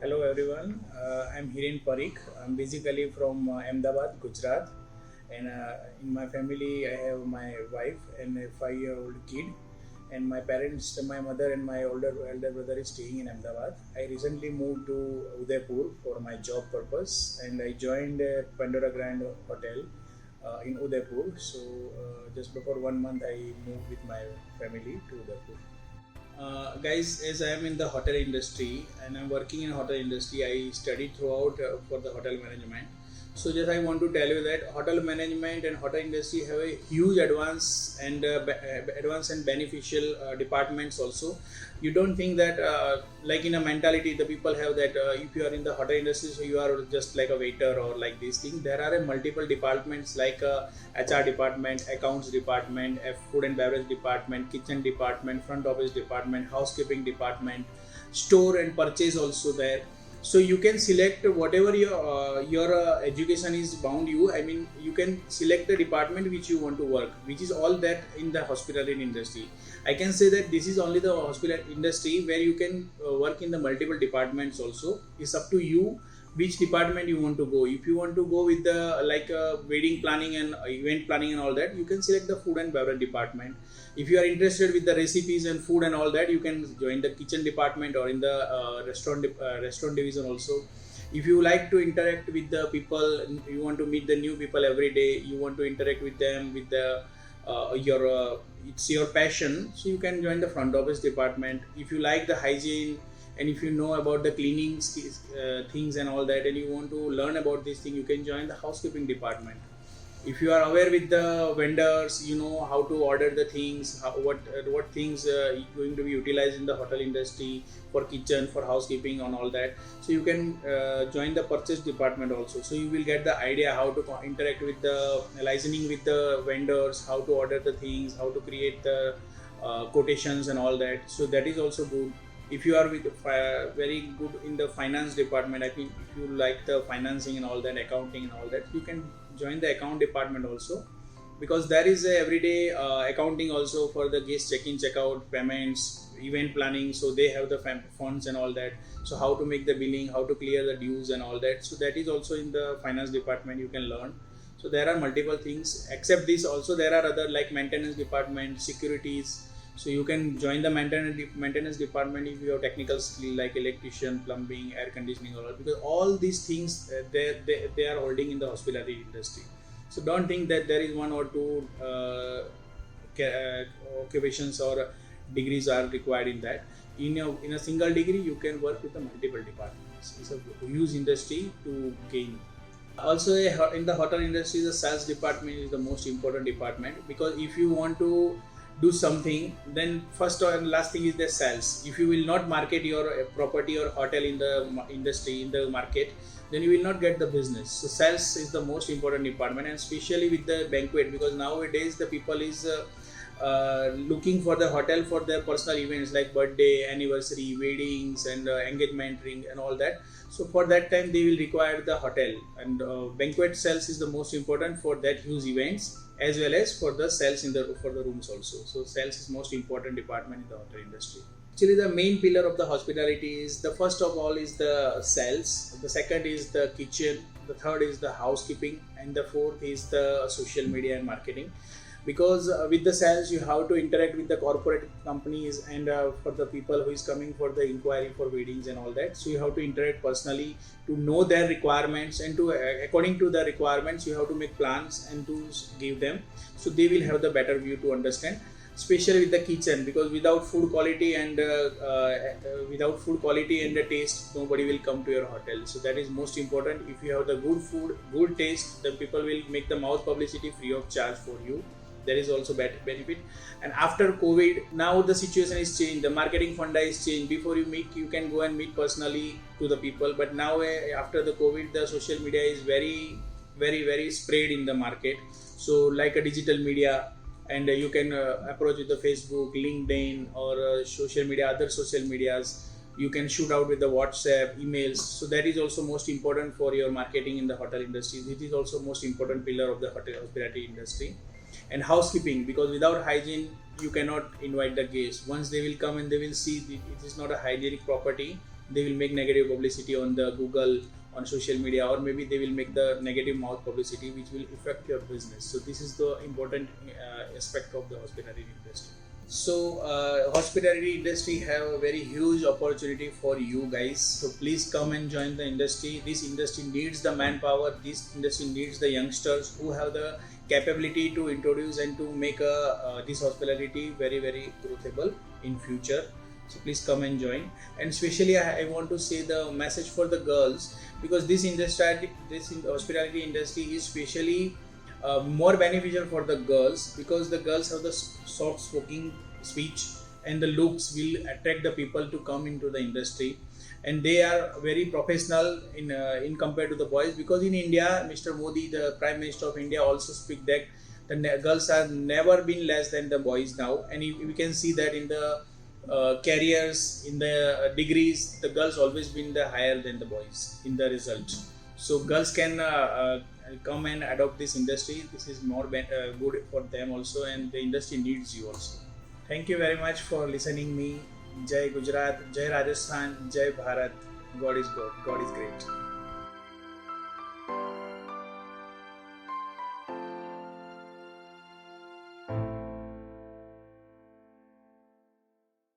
Hello everyone, I'm Hiren Parikh. I'm basically from Ahmedabad, Gujarat, and in my family I have my wife and a 5-year-old kid. And my parents, my mother and my elder brother is staying in Ahmedabad. I recently moved to Udaipur for my job purpose, and I joined Pandora Grand Hotel in Udaipur. So just before 1 month, I moved with my family to Udaipur. Guys, as I am in the hotel industry and I'm working in hotel industry, I studied throughout for the hotel management. So just I want to tell you that hotel management and hotel industry have a huge advanced and beneficial departments also. You don't think that like in a mentality the people have that if you are in the hotel industry, so you are just like a waiter or like these things. There are multiple departments like HR department, accounts department, food and beverage department, kitchen department, front office department, housekeeping department, store and purchase also there. So you can select whatever your education is bound you. I mean, you can select the department which you want to work, which is all that in the hospitality industry. I can say that this is only the hospital industry where you can work in the multiple departments also. It's up to you which department you want to go. If you want to go with the like wedding planning and event planning and all that, you can select the food and beverage department. If you are interested with the recipes and food and all that, you can join the kitchen department or in the restaurant division also. If you like to interact with the people, you want to meet the new people every day, you want to interact with them with the your it's your passion, so you can join the front office department. If you like the hygiene and if you know about the cleaning things and all that, and you want to learn about this thing, you can join the housekeeping department. If you are aware with the vendors, you know how to order the things, what things going to be utilized in the hotel industry for kitchen, for housekeeping and all that. So you can join the purchase department also, so you will get the idea how to interact with the licensing with the vendors, how to order the things, how to create the quotations and all that. So that is also good. If you are with very good in the finance department, I think if you like the financing and all that, accounting and all that, you can join the account department also, because there is a everyday accounting also for the guest check-in, check-out, payments, event planning. So they have the funds and all that, so how to make the billing, how to clear the dues and all that. So that is also in the finance department you can learn. So there are multiple things. Except this also there are other like maintenance department, securities. So you can join the maintenance department if you have technical skill like electrician, plumbing, air conditioning, or all, because all these things they are holding in the hospitality industry. So don't think that there is one or two occupations or degrees are required in that. In a single degree, you can work with the multiple departments. It's a huge industry to gain. Also, in the hotel industry, the sales department is the most important department, because if you want to do something, then first and last thing is the sales. If you will not market your property or hotel in the industry, in the market, then you will not get the business. So sales is the most important department, and especially with the banquet, because nowadays the people is looking for the hotel for their personal events like birthday, anniversary, weddings, and engagement ring and all that. So for that time they will require the hotel, and banquet sales is the most important for that huge events, as well as for the sales in the for the rooms also. So sales is most important department in the hotel industry. Actually, the main pillar of the hospitality is, the first of all is the sales, the second is the kitchen, the third is the housekeeping, and the fourth is the social media and marketing. Because with the sales you have to interact with the corporate companies, and for the people who is coming for the inquiry for weddings and all that, so you have to interact personally to know their requirements, and to according to the requirements you have to make plans and to give them, so they will have the better view to understand. Especially with the kitchen, because without food quality and the taste, nobody will come to your hotel. So that is most important. If you have the good food, good taste, then people will make the mouth publicity free of charge for you. There is also benefit. And after COVID, now the situation is changed, the marketing funda is changed. Before you meet, you can go and meet personally to the people, but now after the COVID, the social media is very spread in the market. So like a digital media, and you can approach with the Facebook, LinkedIn, or social media, other social medias. You can shoot out with the WhatsApp, emails. So that is also most important for your marketing in the hotel industry. It is also most important pillar of the hospitality industry. And housekeeping, because without hygiene you cannot invite the guests. Once they will come and they will see it is not a hygienic property, they will make negative publicity on the Google, on social media, or maybe they will make the negative mouth publicity which will affect your business. So this is the important aspect of the hospitality industry. So hospitality industry have a very huge opportunity for you guys, so please come and join the industry. This industry needs the manpower, this industry needs the youngsters who have the capability to introduce and to make this hospitality very very growthable in future. So please come and join. And especially I want to say the message for the girls, because this industry, hospitality industry is especially more beneficial for the girls, because the girls have the soft spoken speech and the looks will attract the people to come into the industry, and they are very professional in compared to the boys. Because in India, Mr. Modi, the Prime Minister of India, also speak that the girls have never been less than the boys now, and we can see that in the careers, in the degrees, the girls always been the higher than the boys in the result. So girls can come and adopt this industry. This is more good for them also, and the industry needs you also. Thank you very much for listening me. Jai Gujarat, Jai Rajasthan, Jai Bharat. God is good. God is great.